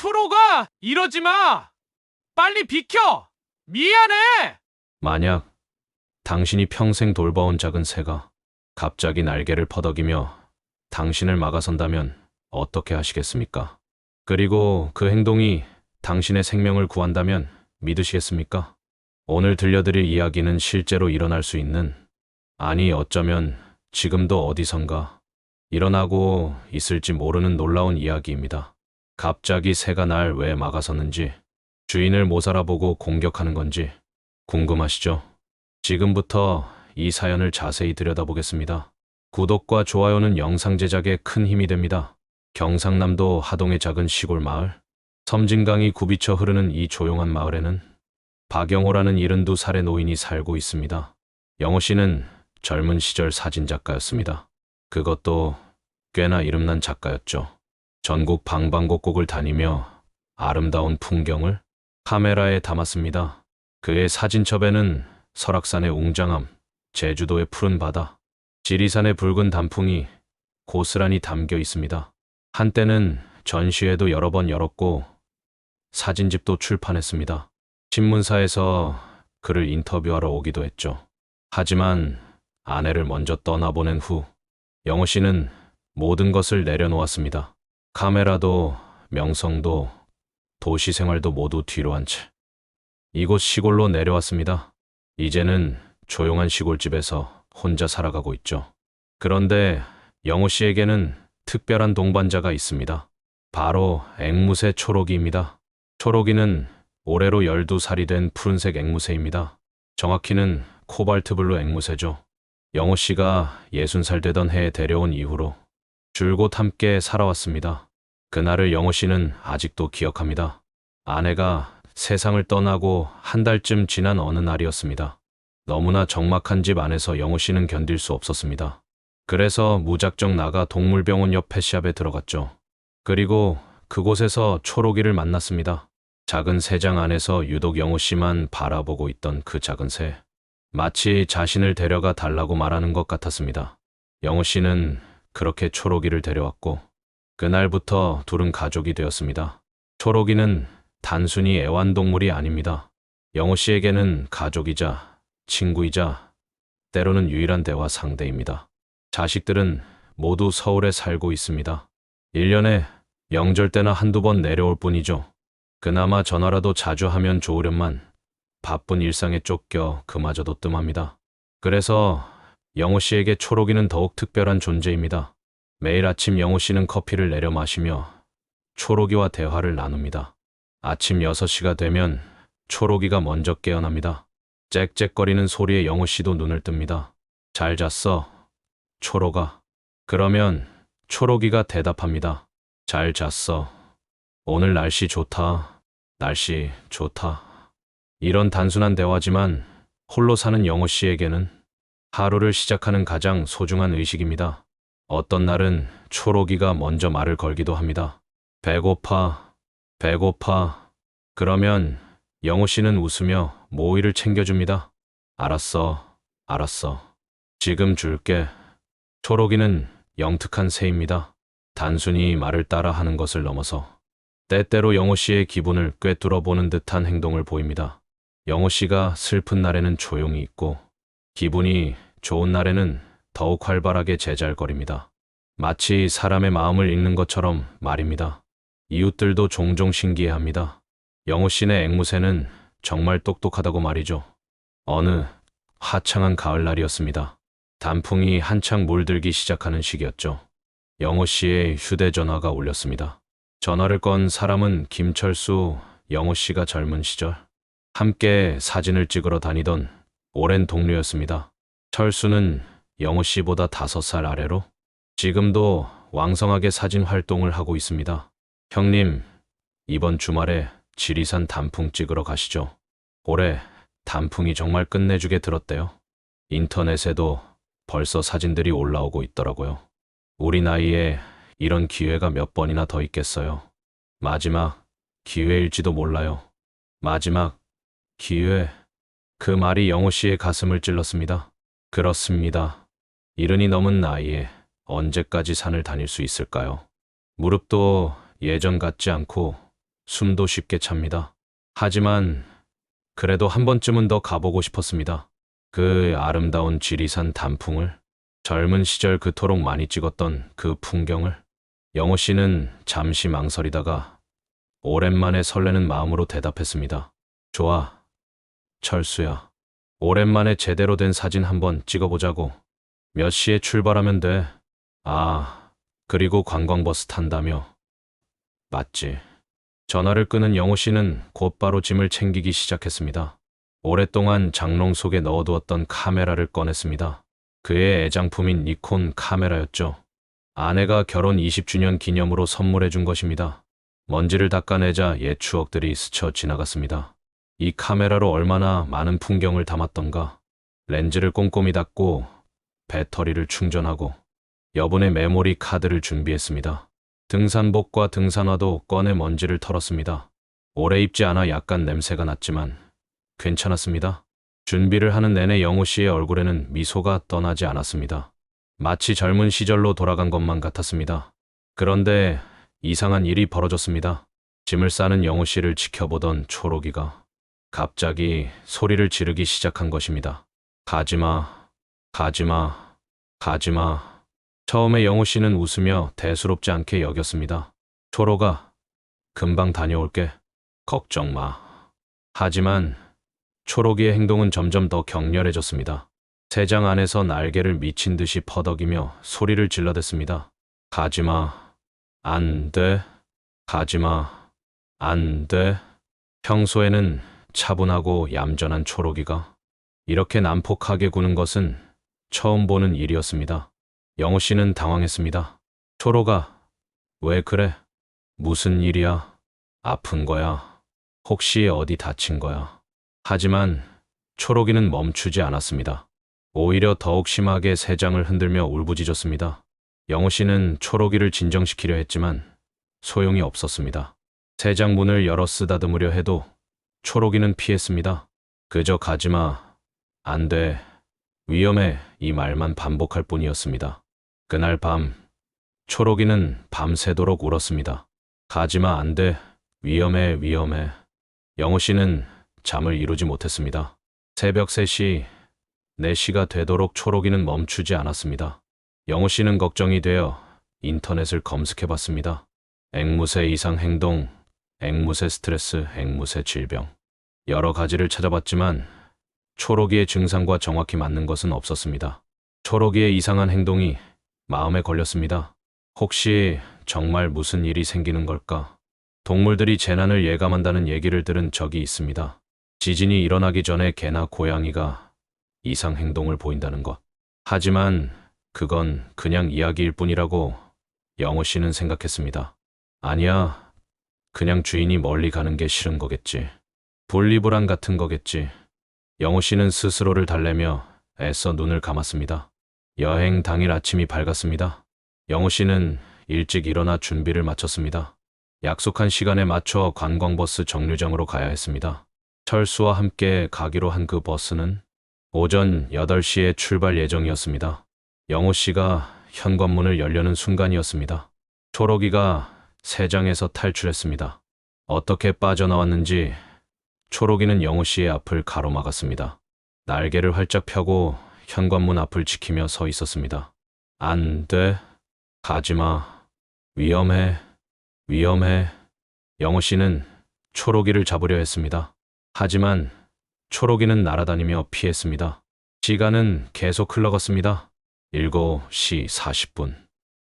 초록아, 이러지 마! 빨리 비켜! 미안해! 만약 당신이 평생 돌봐온 작은 새가 갑자기 날개를 퍼덕이며 당신을 막아선다면 어떻게 하시겠습니까? 그리고 그 행동이 당신의 생명을 구한다면 믿으시겠습니까? 오늘 들려드릴 이야기는 실제로 일어날 수 있는, 아니 어쩌면 지금도 어디선가 일어나고 있을지 모르는 놀라운 이야기입니다. 갑자기 새가 날 왜 막아섰는지, 주인을 못 알아보고 공격하는 건지 궁금하시죠? 지금부터 이 사연을 자세히 들여다보겠습니다. 구독과 좋아요는 영상 제작에 큰 힘이 됩니다. 경상남도 하동의 작은 시골 마을, 섬진강이 굽이쳐 흐르는 이 조용한 마을에는 박영호라는 72살의 노인이 살고 있습니다. 영호 씨는 젊은 시절 사진작가였습니다. 그것도 꽤나 이름난 작가였죠. 전국 방방곡곡을 다니며 아름다운 풍경을 카메라에 담았습니다. 그의 사진첩에는 설악산의 웅장함, 제주도의 푸른 바다, 지리산의 붉은 단풍이 고스란히 담겨 있습니다. 한때는 전시회도 여러 번 열었고 사진집도 출판했습니다. 신문사에서 그를 인터뷰하러 오기도 했죠. 하지만 아내를 먼저 떠나보낸 후 영호 씨는 모든 것을 내려놓았습니다. 카메라도 명성도 도시 생활도 모두 뒤로 한 채 이곳 시골로 내려왔습니다. 이제는 조용한 시골집에서 혼자 살아가고 있죠. 그런데 영호 씨에게는 특별한 동반자가 있습니다. 바로 앵무새 초록이입니다. 초록이는 올해로 12살이 된 푸른색 앵무새입니다. 정확히는 코발트블루 앵무새죠. 영호 씨가 60살 되던 해에 데려온 이후로 줄곧 함께 살아왔습니다. 그날을 영호 씨는 아직도 기억합니다. 아내가 세상을 떠나고 한 달쯤 지난 어느 날이었습니다. 너무나 적막한 집 안에서 영호 씨는 견딜 수 없었습니다. 그래서 무작정 나가 동물병원 옆 펫샵에 들어갔죠. 그리고 그곳에서 초록이를 만났습니다. 작은 새장 안에서 유독 영호 씨만 바라보고 있던 그 작은 새. 마치 자신을 데려가 달라고 말하는 것 같았습니다. 영호 씨는 그렇게 초록이를 데려왔고 그날부터 둘은 가족이 되었습니다. 초록이는 단순히 애완동물이 아닙니다. 영호 씨에게는 가족이자 친구이자 때로는 유일한 대화 상대입니다. 자식들은 모두 서울에 살고 있습니다. 1년에 명절 때나 한두 번 내려올 뿐이죠. 그나마 전화라도 자주 하면 좋으련만 바쁜 일상에 쫓겨 그마저도 뜸합니다. 그래서 영호 씨에게 초록이는 더욱 특별한 존재입니다. 매일 아침 영호 씨는 커피를 내려 마시며 초록이와 대화를 나눕니다. 아침 6시가 되면 초록이가 먼저 깨어납니다. 짹짹거리는 소리에 영호 씨도 눈을 뜹니다. 잘 잤어, 초록아. 그러면 초록이가 대답합니다. 잘 잤어. 오늘 날씨 좋다. 날씨 좋다. 이런 단순한 대화지만 홀로 사는 영호 씨에게는 하루를 시작하는 가장 소중한 의식입니다. 어떤 날은 초록이가 먼저 말을 걸기도 합니다. 배고파, 배고파. 그러면 영호 씨는 웃으며 모이를 챙겨줍니다. 알았어, 알았어. 지금 줄게. 초록이는 영특한 새입니다. 단순히 말을 따라 하는 것을 넘어서 때때로 영호 씨의 기분을 꿰뚫어보는 듯한 행동을 보입니다. 영호 씨가 슬픈 날에는 조용히 있고 기분이 좋은 날에는 더욱 활발하게 제잘거립니다. 마치 사람의 마음을 읽는 것처럼 말입니다. 이웃들도 종종 신기해합니다. 영호 씨네 앵무새는 정말 똑똑하다고 말이죠. 어느 화창한 가을날이었습니다. 단풍이 한창 물들기 시작하는 시기였죠. 영호 씨의 휴대전화가 울렸습니다. 전화를 건 사람은 김철수. 영호 씨가 젊은 시절 함께 사진을 찍으러 다니던 오랜 동료였습니다. 철수는 영호 씨보다 5살 아래로 지금도 왕성하게 사진 활동을 하고 있습니다. 형님, 이번 주말에 지리산 단풍 찍으러 가시죠. 올해 단풍이 정말 끝내주게 들었대요. 인터넷에도 벌써 사진들이 올라오고 있더라고요. 우리 나이에 이런 기회가 몇 번이나 더 있겠어요. 마지막 기회일지도 몰라요. 마지막 기회. 그 말이 영호 씨의 가슴을 찔렀습니다. 그렇습니다. 70이 넘은 나이에 언제까지 산을 다닐 수 있을까요? 무릎도 예전 같지 않고 숨도 쉽게 찹니다. 하지만 그래도 한 번쯤은 더 가보고 싶었습니다. 그 아름다운 지리산 단풍을, 젊은 시절 그토록 많이 찍었던 그 풍경을. 영호 씨는 잠시 망설이다가 오랜만에 설레는 마음으로 대답했습니다. 좋아, 철수야. 오랜만에 제대로 된 사진 한번 찍어보자고. 몇 시에 출발하면 돼? 아, 그리고 관광버스 탄다며. 맞지. 전화를 끄는 영호 씨는 곧바로 짐을 챙기기 시작했습니다. 오랫동안 장롱 속에 넣어두었던 카메라를 꺼냈습니다. 그의 애장품인 니콘 카메라였죠. 아내가 결혼 20주년 기념으로 선물해 준 것입니다. 먼지를 닦아내자 옛 추억들이 스쳐 지나갔습니다. 이 카메라로 얼마나 많은 풍경을 담았던가. 렌즈를 꼼꼼히 닫고 배터리를 충전하고 여분의 메모리 카드를 준비했습니다. 등산복과 등산화도 꺼내 먼지를 털었습니다. 오래 입지 않아 약간 냄새가 났지만 괜찮았습니다. 준비를 하는 내내 영호 씨의 얼굴에는 미소가 떠나지 않았습니다. 마치 젊은 시절로 돌아간 것만 같았습니다. 그런데 이상한 일이 벌어졌습니다. 짐을 싸는 영호 씨를 지켜보던 초록이가 갑자기 소리를 지르기 시작한 것입니다. 가지마, 가지마, 가지마. 처음에 영호 씨는 웃으며 대수롭지 않게 여겼습니다. 초록아, 금방 다녀올게. 걱정 마. 하지만 초록이의 행동은 점점 더 격렬해졌습니다. 새장 안에서 날개를 미친 듯이 퍼덕이며 소리를 질러댔습니다. 가지마. 안 돼. 가지마. 안 돼. 평소에는 차분하고 얌전한 초록이가 이렇게 난폭하게 구는 것은 처음 보는 일이었습니다. 영호 씨는 당황했습니다. 초록아, 왜 그래? 무슨 일이야? 아픈 거야? 혹시 어디 다친 거야? 하지만 초록이는 멈추지 않았습니다. 오히려 더욱 심하게 새장을 흔들며 울부짖었습니다. 영호 씨는 초록이를 진정시키려 했지만 소용이 없었습니다. 새장 문을 열어 쓰다듬으려 해도 초록이는 피했습니다. 그저 가지마, 안 돼, 위험해 이 말만 반복할 뿐이었습니다. 그날 밤 초록이는 밤새도록 울었습니다. 가지마, 안 돼, 위험해, 위험해. 영호 씨는 잠을 이루지 못했습니다. 새벽 3시, 4시가 되도록 초록이는 멈추지 않았습니다. 영호 씨는 걱정이 되어 인터넷을 검색해봤습니다. 앵무새 이상 행동, 앵무새 스트레스, 앵무새 질병. 여러 가지를 찾아봤지만 초록이의 증상과 정확히 맞는 것은 없었습니다. 초록이의 이상한 행동이 마음에 걸렸습니다. 혹시 정말 무슨 일이 생기는 걸까? 동물들이 재난을 예감한다는 얘기를 들은 적이 있습니다. 지진이 일어나기 전에 개나 고양이가 이상 행동을 보인다는 것. 하지만 그건 그냥 이야기일 뿐이라고 영호 씨는 생각했습니다. 아니야, 그냥 주인이 멀리 가는 게 싫은 거겠지. 분리불안 같은 거겠지. 영호 씨는 스스로를 달래며 애써 눈을 감았습니다. 여행 당일 아침이 밝았습니다. 영호 씨는 일찍 일어나 준비를 마쳤습니다. 약속한 시간에 맞춰 관광버스 정류장으로 가야 했습니다. 철수와 함께 가기로 한 그 버스는 오전 8시에 출발 예정이었습니다. 영호 씨가 현관문을 열려는 순간이었습니다. 초록이가 새장에서 탈출했습니다. 어떻게 빠져나왔는지 초록이는 영호 씨의 앞을 가로막았습니다. 날개를 활짝 펴고 현관문 앞을 지키며 서 있었습니다. 안 돼. 가지마. 위험해. 위험해. 영호 씨는 초록이를 잡으려 했습니다. 하지만 초록이는 날아다니며 피했습니다. 시간은 계속 흘러갔습니다. 7시 40분,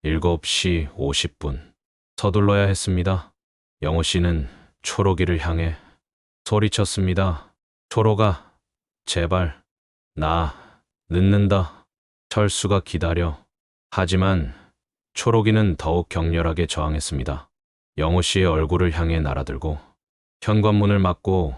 7시 50분. 서둘러야 했습니다. 영호 씨는 초록이를 향해 소리쳤습니다. 초록아, 제발, 나 늦는다. 철수가 기다려. 하지만 초록이는 더욱 격렬하게 저항했습니다. 영호 씨의 얼굴을 향해 날아들고 현관문을 막고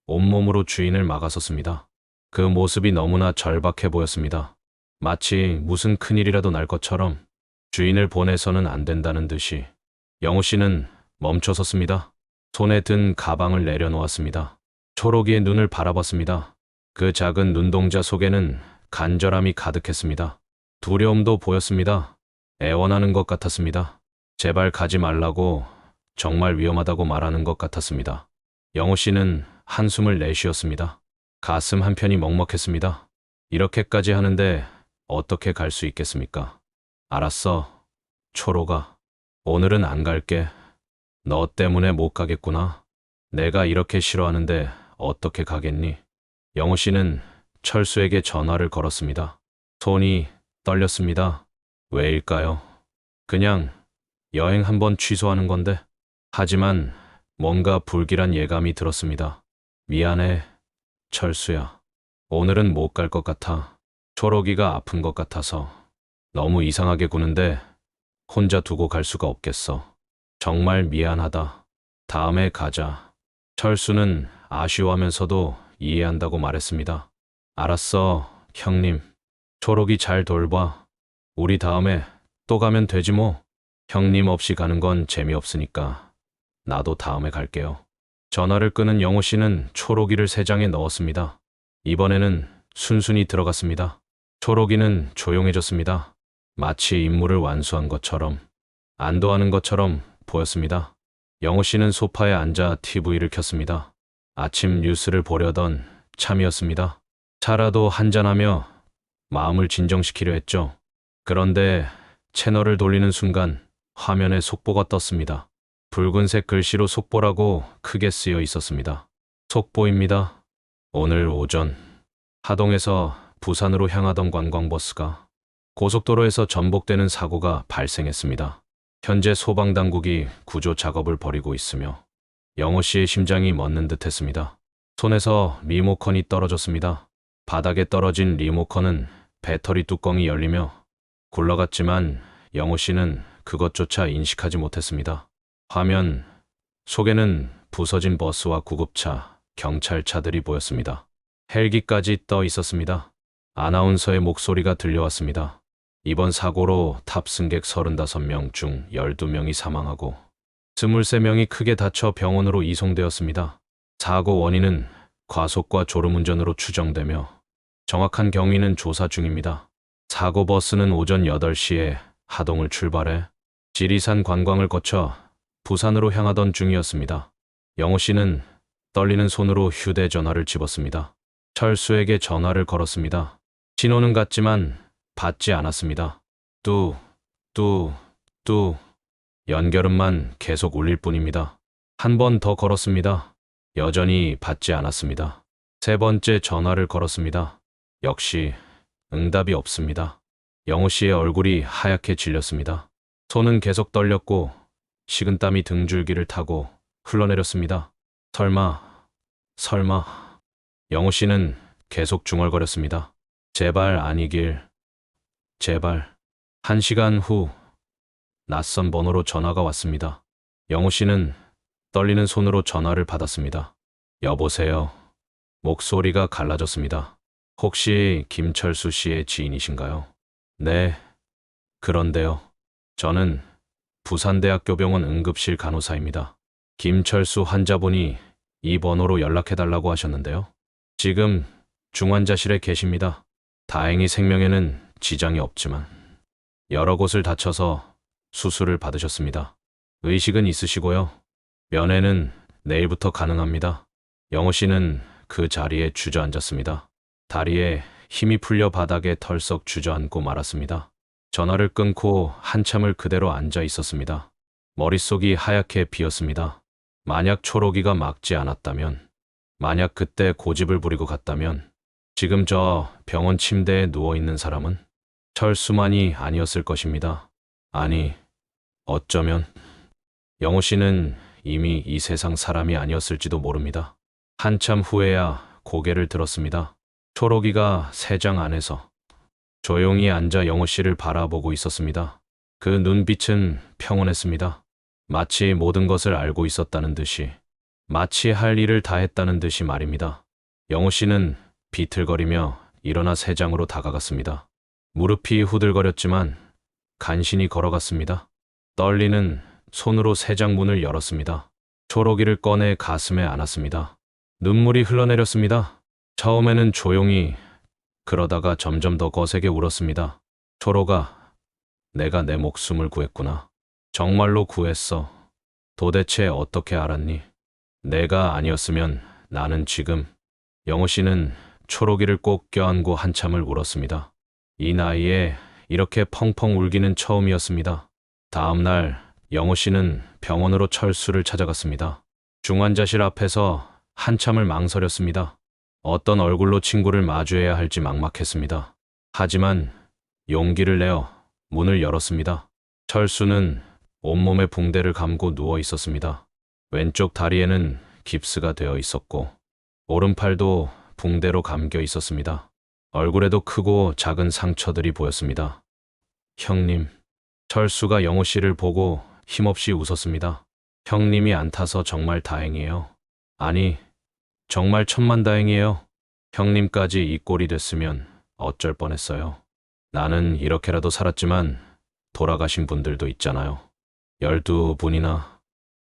온몸으로 주인을 막아섰습니다. 그 모습이 너무나 절박해 보였습니다. 마치 무슨 큰일이라도 날 것처럼 주인을 보내서는 안 된다는 듯이. 영호 씨는 멈춰섰습니다. 손에 든 가방을 내려놓았습니다. 초록이의 눈을 바라봤습니다. 그 작은 눈동자 속에는 간절함이 가득했습니다. 두려움도 보였습니다. 애원하는 것 같았습니다. 제발 가지 말라고 정말 위험하다고 말하는 것 같았습니다. 영호 씨는 한숨을 내쉬었습니다. 가슴 한편이 먹먹했습니다. 이렇게까지 하는데 어떻게 갈 수 있겠습니까? 알았어, 초록아. 오늘은 안 갈게. 너 때문에 못 가겠구나. 내가 이렇게 싫어하는데 어떻게 가겠니? 영호 씨는 철수에게 전화를 걸었습니다. 손이 떨렸습니다. 왜일까요? 그냥 여행 한번 취소하는 건데. 하지만 뭔가 불길한 예감이 들었습니다. 미안해, 철수야. 오늘은 못 갈 것 같아. 초록이가 아픈 것 같아서. 너무 이상하게 구는데 혼자 두고 갈 수가 없겠어. 정말 미안하다. 다음에 가자. 철수는 아쉬워하면서도 이해한다고 말했습니다. 알았어, 형님. 초록이 잘 돌봐. 우리 다음에 또 가면 되지 뭐. 형님 없이 가는 건 재미없으니까 나도 다음에 갈게요. 전화를 끄는 영호 씨는 초록이를 새 장에 넣었습니다. 이번에는 순순히 들어갔습니다. 초록이는 조용해졌습니다. 마치 임무를 완수한 것처럼, 안도하는 것처럼 보였습니다. 영호 씨는 소파에 앉아 TV를 켰습니다. 아침 뉴스를 보려던 참이었습니다. 차라도 한잔하며 마음을 진정시키려 했죠. 그런데 채널을 돌리는 순간 화면에 속보가 떴습니다. 붉은색 글씨로 속보라고 크게 쓰여 있었습니다. 속보입니다. 오늘 오전 하동에서 부산으로 향하던 관광버스가 고속도로에서 전복되는 사고가 발생했습니다. 현재 소방당국이 구조 작업을 벌이고 있으며 영호 씨의 심장이 멎는 듯했습니다. 손에서 리모컨이 떨어졌습니다. 바닥에 떨어진 리모컨은 배터리 뚜껑이 열리며 굴러갔지만 영호 씨는 그것조차 인식하지 못했습니다. 화면 속에는 부서진 버스와 구급차, 경찰차들이 보였습니다. 헬기까지 떠 있었습니다. 아나운서의 목소리가 들려왔습니다. 이번 사고로 탑승객 35명 중 12명이 사망하고 23명이 크게 다쳐 병원으로 이송되었습니다. 사고 원인은 과속과 졸음운전으로 추정되며 정확한 경위는 조사 중입니다. 사고 버스는 오전 8시에 하동을 출발해 지리산 관광을 거쳐 부산으로 향하던 중이었습니다. 영호 씨는 떨리는 손으로 휴대전화를 집었습니다. 철수에게 전화를 걸었습니다. 신호는 갔지만 받지 않았습니다. 뚜. 연결음만 계속 울릴 뿐입니다. 한 번 더 걸었습니다. 여전히 받지 않았습니다. 세 번째 전화를 걸었습니다. 역시 응답이 없습니다. 영호 씨의 얼굴이 하얗게 질렸습니다. 손은 계속 떨렸고 식은땀이 등줄기를 타고 흘러내렸습니다. 설마. 영호 씨는 계속 중얼거렸습니다. 제발 아니길. 제발. 1시간 후 낯선 번호로 전화가 왔습니다. 영호 씨는 떨리는 손으로 전화를 받았습니다. 여보세요. 목소리가 갈라졌습니다. 혹시 김철수 씨의 지인이신가요? 네. 그런데요. 저는 부산대학교 병원 응급실 간호사입니다. 김철수 환자분이 이 번호로 연락해달라고 하셨는데요. 지금 중환자실에 계십니다. 다행히 생명에는 지장이 없지만 여러 곳을 다쳐서 수술을 받으셨습니다. 의식은 있으시고요. 면회는 내일부터 가능합니다. 영호 씨는 그 자리에 주저앉았습니다. 다리에 힘이 풀려 바닥에 털썩 주저앉고 말았습니다. 전화를 끊고 한참을 그대로 앉아 있었습니다. 머릿속이 하얗게 비었습니다. 만약 초록이가 막지 않았다면, 만약 그때 고집을 부리고 갔다면, 지금 저 병원 침대에 누워있는 사람은 철수만이 아니었을 것입니다. 아니, 어쩌면 영호 씨는 이미 이 세상 사람이 아니었을지도 모릅니다. 한참 후에야 고개를 들었습니다. 초록이가 새장 안에서 조용히 앉아 영호 씨를 바라보고 있었습니다. 그 눈빛은 평온했습니다. 마치 모든 것을 알고 있었다는 듯이, 마치 할 일을 다 했다는 듯이 말입니다. 영호 씨는 비틀거리며 일어나 새장으로 다가갔습니다. 무릎이 후들거렸지만 간신히 걸어갔습니다. 떨리는 손으로 새장 문을 열었습니다. 초록이를 꺼내 가슴에 안았습니다. 눈물이 흘러내렸습니다. 처음에는 조용히, 그러다가 점점 더 거세게 울었습니다. 초록아, 내가 내 목숨을 구했구나. 정말로 구했어. 도대체 어떻게 알았니? 내가 아니었으면 나는 지금. 영호 씨는 초록이를 꼭 껴안고 한참을 울었습니다. 이 나이에 이렇게 펑펑 울기는 처음이었습니다. 다음 날 영호 씨는 병원으로 철수를 찾아갔습니다. 중환자실 앞에서 한참을 망설였습니다. 어떤 얼굴로 친구를 마주해야 할지 막막했습니다. 하지만 용기를 내어 문을 열었습니다. 철수는 온몸에 붕대를 감고 누워 있었습니다. 왼쪽 다리에는 깁스가 되어 있었고 오른팔도 붕대로 감겨 있었습니다. 얼굴에도 크고 작은 상처들이 보였습니다. 형님. 철수가 영호 씨를 보고 힘없이 웃었습니다. 형님이 안 타서 정말 다행이에요. 아니, 정말 천만다행이에요. 형님까지 이 꼴이 됐으면 어쩔 뻔했어요. 나는 이렇게라도 살았지만 돌아가신 분들도 있잖아요. 12분이나.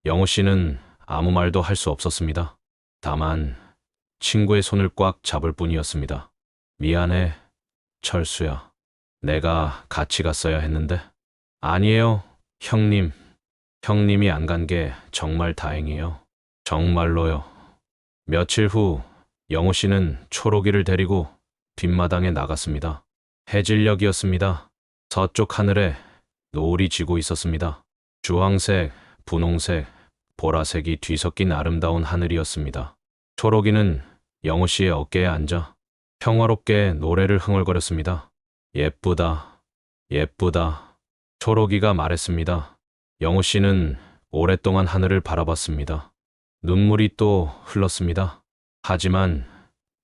영호 씨는 아무 말도 할 수 없었습니다. 다만 친구의 손을 꽉 잡을 뿐이었습니다. 미안해, 철수야. 내가 같이 갔어야 했는데. 아니에요, 형님. 형님이 안 간 게 정말 다행이에요. 정말로요. 며칠 후 영호 씨는 초록이를 데리고 뒷마당에 나갔습니다. 해질녘이었습니다. 서쪽 하늘에 노을이 지고 있었습니다. 주황색, 분홍색, 보라색이 뒤섞인 아름다운 하늘이었습니다. 초록이는 영호 씨의 어깨에 앉아 평화롭게 노래를 흥얼거렸습니다. 예쁘다, 예쁘다. 초록이가 말했습니다. 영호 씨는 오랫동안 하늘을 바라봤습니다. 눈물이 또 흘렀습니다. 하지만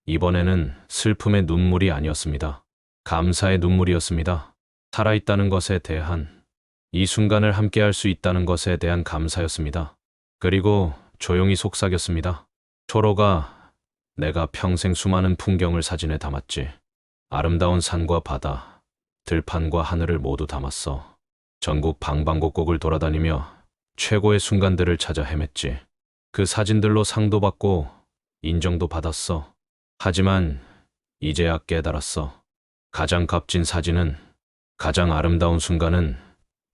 이번에는 슬픔의 눈물이 아니었습니다. 감사의 눈물이었습니다. 살아있다는 것에 대한, 이 순간을 함께할 수 있다는 것에 대한 감사였습니다. 그리고 조용히 속삭였습니다. 초록아, 내가 평생 수많은 풍경을 사진에 담았지. 아름다운 산과 바다, 들판과 하늘을 모두 담았어. 전국 방방곡곡을 돌아다니며 최고의 순간들을 찾아 헤맸지. 그 사진들로 상도 받고 인정도 받았어. 하지만 이제야 깨달았어. 가장 값진 사진은, 가장 아름다운 순간은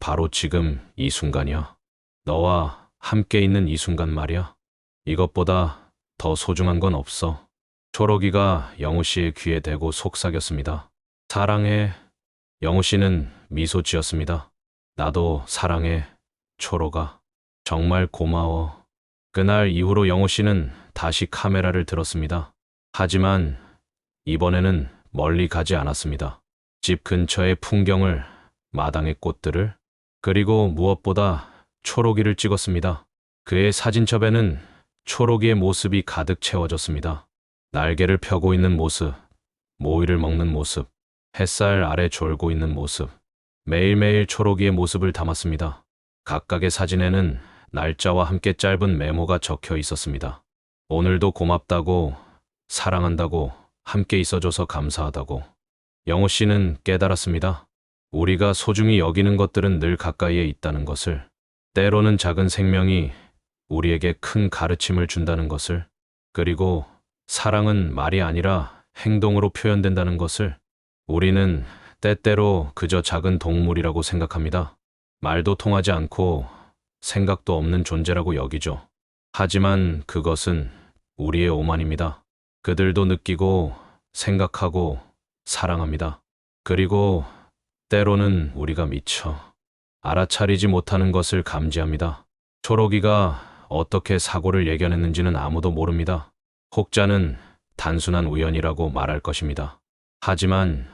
바로 지금 이 순간이야. 너와 함께 있는 이 순간 말이야. 이것보다 더 소중한 건 없어. 초록이가 영호 씨의 귀에 대고 속삭였습니다. 사랑해. 영호 씨는 미소 지었습니다. 나도 사랑해, 초록아. 정말 고마워. 그날 이후로 영호 씨는 다시 카메라를 들었습니다. 하지만 이번에는 멀리 가지 않았습니다. 집 근처의 풍경을, 마당의 꽃들을, 그리고 무엇보다 초록이를 찍었습니다. 그의 사진첩에는 초록이의 모습이 가득 채워졌습니다. 날개를 펴고 있는 모습, 모이를 먹는 모습, 햇살 아래 졸고 있는 모습. 매일매일 초록이의 모습을 담았습니다. 각각의 사진에는 날짜와 함께 짧은 메모가 적혀 있었습니다. 오늘도 고맙다고, 사랑한다고, 함께 있어줘서 감사하다고. 영호 씨는 깨달았습니다. 우리가 소중히 여기는 것들은 늘 가까이에 있다는 것을, 때로는 작은 생명이 우리에게 큰 가르침을 준다는 것을, 그리고 사랑은 말이 아니라 행동으로 표현된다는 것을. 우리는 때때로 그저 작은 동물이라고 생각합니다. 말도 통하지 않고 생각도 없는 존재라고 여기죠. 하지만 그것은 우리의 오만입니다. 그들도 느끼고 생각하고 사랑합니다. 그리고 때로는 우리가 미처 알아차리지 못하는 것을 감지합니다. 초록이가 어떻게 사고를 예견했는지는 아무도 모릅니다. 혹자는 단순한 우연이라고 말할 것입니다. 하지만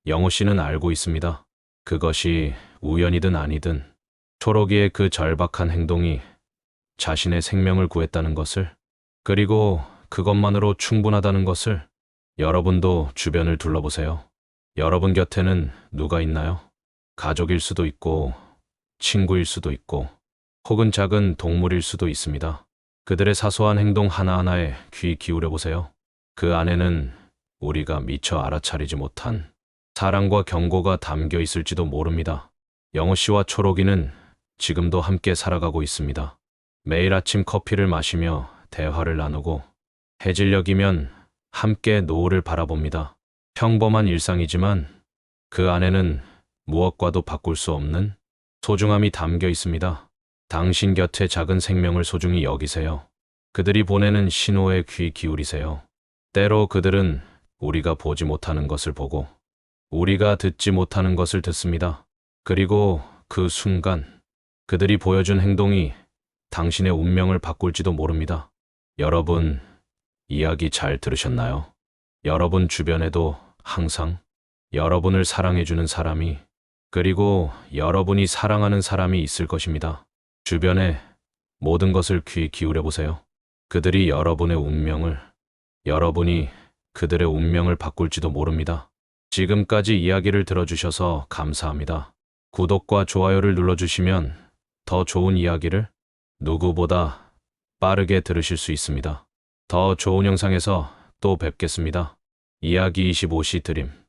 영호 씨는 알고 있습니다. 그것이 우연이든 아니든 초록이의 그 절박한 행동이 자신의 생명을 구했다는 것을, 그리고 그것만으로 충분하다는 것을. 여러분도 주변을 둘러보세요. 여러분 곁에는 누가 있나요? 가족일 수도 있고, 친구일 수도 있고, 혹은 작은 동물일 수도 있습니다. 그들의 사소한 행동 하나하나에 귀 기울여 보세요. 그 안에는 우리가 미처 알아차리지 못한 사랑과 경고가 담겨 있을지도 모릅니다. 영호 씨와 초록이는 지금도 함께 살아가고 있습니다. 매일 아침 커피를 마시며 대화를 나누고, 해질녘이면 함께 노을을 바라봅니다. 평범한 일상이지만 그 안에는 무엇과도 바꿀 수 없는 소중함이 담겨 있습니다. 당신 곁에 작은 생명을 소중히 여기세요. 그들이 보내는 신호에 귀 기울이세요. 때로 그들은 우리가 보지 못하는 것을 보고 우리가 듣지 못하는 것을 듣습니다. 그리고 그 순간 그들이 보여준 행동이 당신의 운명을 바꿀지도 모릅니다. 여러분, 이야기 잘 들으셨나요? 여러분 주변에도 항상 여러분을 사랑해주는 사람이, 그리고 여러분이 사랑하는 사람이 있을 것입니다. 주변에 모든 것을 귀 기울여 보세요. 그들이 여러분의 운명을, 여러분이 그들의 운명을 바꿀지도 모릅니다. 지금까지 이야기를 들어주셔서 감사합니다. 구독과 좋아요를 눌러주시면 더 좋은 이야기를 누구보다 빠르게 들으실 수 있습니다. 더 좋은 영상에서 또 뵙겠습니다. 이야기 25시 드림.